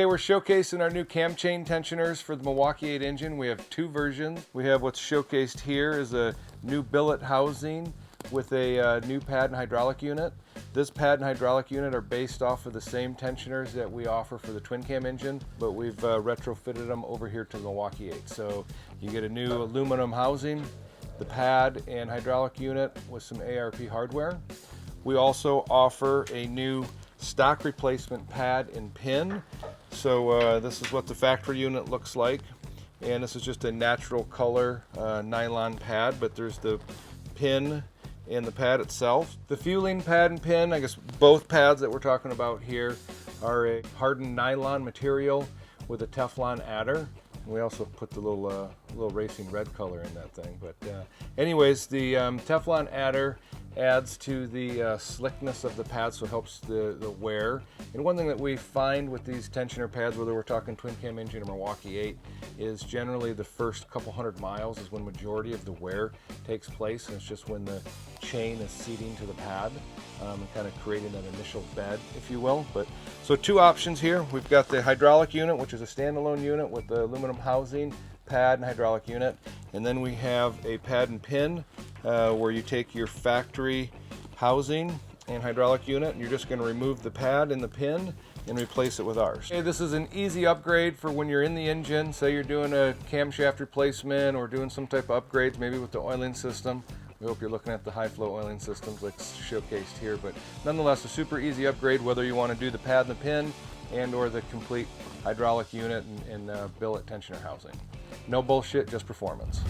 Hey, we're showcasing our new cam chain tensioners for the Milwaukee 8 engine. We have two versions. We have what's showcased here is a new billet housing with a new pad and hydraulic unit. This pad and hydraulic unit are based off of the same tensioners that we offer for the twin cam engine, but we've retrofitted them over here to the Milwaukee 8. So you get a new aluminum housing, the pad and hydraulic unit with some ARP hardware. We also offer a new stock replacement pad and pin. So this is what the factory unit looks like, and this is just a natural color nylon pad, but there's the pin and the pad itself. The Feuling pad and pin, I guess both pads that we're talking about here, are a hardened nylon material with a Teflon adder. We also put the little racing red color in that thing. But anyways, the Teflon adder adds to the slickness of the pad, so it helps the wear. And one thing that we find with these tensioner pads, whether we're talking twin cam engine or Milwaukee 8, is generally the first couple hundred miles is when majority of the wear takes place, and it's just when the chain is seating to the pad and kind of creating that initial bed, if you will. But so two options here. We've got the hydraulic unit, which is a standalone unit with the aluminum housing, pad and hydraulic unit, and then we have a pad and pin where you take your factory housing and hydraulic unit, and you're just going to remove the pad and the pin and replace it with ours. Okay, this is an easy upgrade for when you're in the engine. Say you're doing a camshaft replacement or doing some type of upgrades, maybe with the oiling system. We hope you're looking at the high flow oiling systems like showcased here, but nonetheless a super easy upgrade whether you want to do the pad and the pin and or the complete hydraulic unit and billet tensioner housing. No bullshit, just performance.